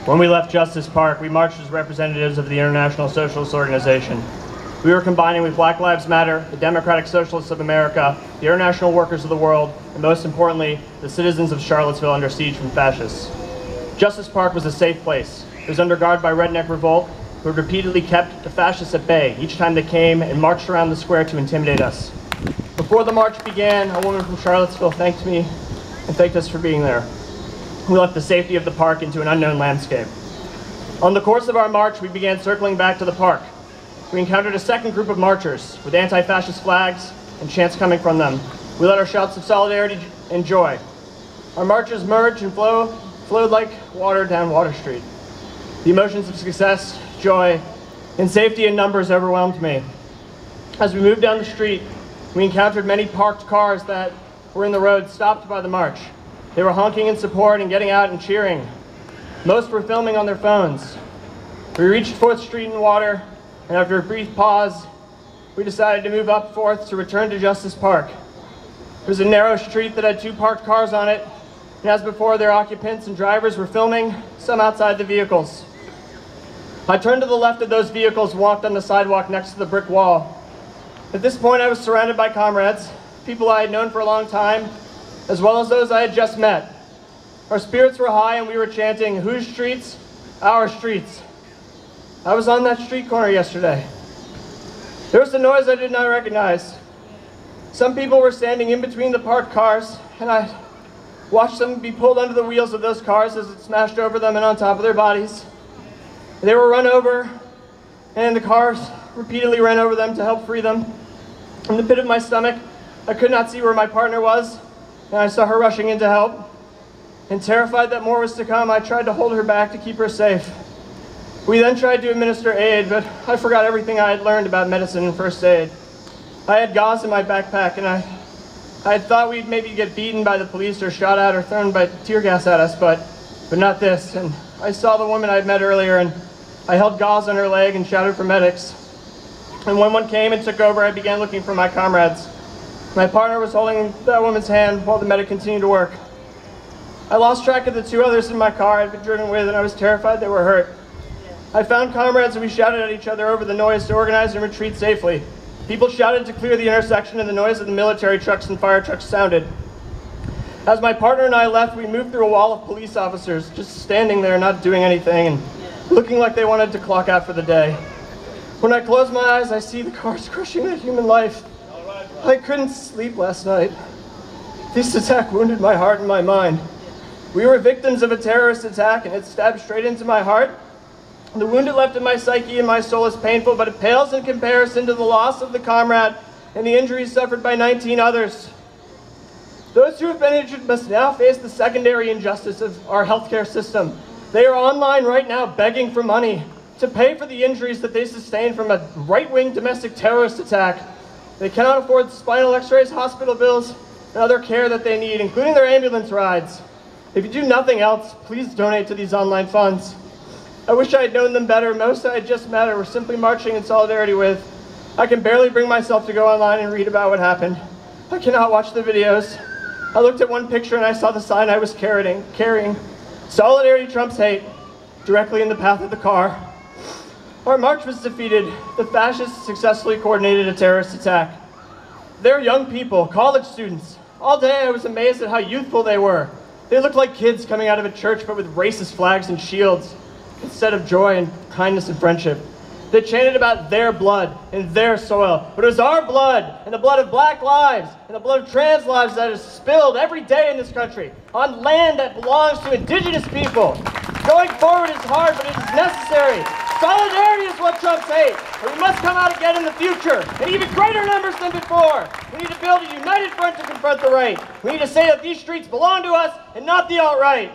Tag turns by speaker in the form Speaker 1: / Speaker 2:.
Speaker 1: When we left Justice Park, we marched as representatives of the International Socialist Organization. We were combining with Black Lives Matter, the Democratic Socialists of America, the international workers of the world, and most importantly, the citizens of Charlottesville under siege from fascists. Justice Park was a safe place. It was under guard by Redneck Revolt, who had repeatedly kept the fascists at bay each time they came and marched around the square to intimidate us. Before the march began, a woman from Charlottesville thanked me and thanked us for being there. We left the safety of the park into an unknown landscape. On the course of our march, we began circling back to the park. We encountered a second group of marchers with anti-fascist flags and chants coming from them. We led our shouts of solidarity and joy. Our marches merged and flowed like water down Water Street. The emotions of success, joy, and safety in numbers overwhelmed me. As we moved down the street, we encountered many parked cars that were in the road stopped by the march. They were honking in support and getting out and cheering. Most were filming on their phones. We reached 4th Street and Water, and after a brief pause, we decided to move up 4th to return to Justice Park. It was a narrow street that had 2 parked cars on it, and as before, their occupants and drivers were filming, some outside the vehicles. I turned to the left of those vehicles and walked on the sidewalk next to the brick wall. At this point, I was surrounded by comrades, people I had known for a long time, as well as those I had just met. Our spirits were high and we were chanting, "Whose streets? Our streets." I was on that street corner yesterday. There was a noise I did not recognize. Some people were standing in between the parked cars, and I watched them be pulled under the wheels of those cars as it smashed over them and on top of their bodies. They were run over, and the cars repeatedly ran over them to help free them. In the pit of my stomach, I could not see where my partner was, and I saw her rushing in to help. And terrified that more was to come, I tried to hold her back to keep her safe. We then tried to administer aid, but I forgot everything I had learned about medicine and first aid. I had gauze in my backpack, and I had thought we'd maybe get beaten by the police or shot at or thrown by tear gas at us, but not this. And I saw the woman I had met earlier, and I held gauze on her leg and shouted for medics. And when one came and took over, I began looking for my comrades. My partner was holding that woman's hand while the medic continued to work. I lost track of the 2 others in my car I'd been driven with, and I was terrified they were hurt. I found comrades and we shouted at each other over the noise to organize and retreat safely. People shouted to clear the intersection and the noise of the military trucks and fire trucks sounded. As my partner and I left, we moved through a wall of police officers, just standing there not doing anything and looking like they wanted to clock out for the day. When I close my eyes, I see the cars crushing a human life. I couldn't sleep last night. This attack wounded my heart and my mind. We were victims of a terrorist attack, and it stabbed straight into my heart. The wound it left in my psyche and my soul is painful, but it pales in comparison to the loss of the comrade and the injuries suffered by 19 others. Those who have been injured must now face the secondary injustice of our healthcare system. They are online right now begging for money to pay for the injuries that they sustained from a right-wing domestic terrorist attack. They cannot afford spinal x-rays, hospital bills, and other care that they need, including their ambulance rides. If you do nothing else, please donate to these online funds. I wish I had known them better. Most I had just met or were simply marching in solidarity with. I can barely bring myself to go online and read about what happened. I cannot watch the videos. I looked at one picture and I saw the sign I was carrying. Solidarity trumps hate, directly in the path of the car. Our march was defeated. The fascists successfully coordinated a terrorist attack. They're young people, college students. All day I was amazed at how youthful they were. They looked like kids coming out of a church, but with racist flags and shields, instead of joy and kindness and friendship. They chanted about their blood and their soil, but it was our blood and the blood of black lives and the blood of trans lives that is spilled every day in this country on land that belongs to indigenous people. Going forward is hard, but it is necessary. Solidarity is what trumps hate, and we must come out again in the future in even greater numbers than before. We need to build a united front to confront the right. We need to say that these streets belong to us and not the alt-right.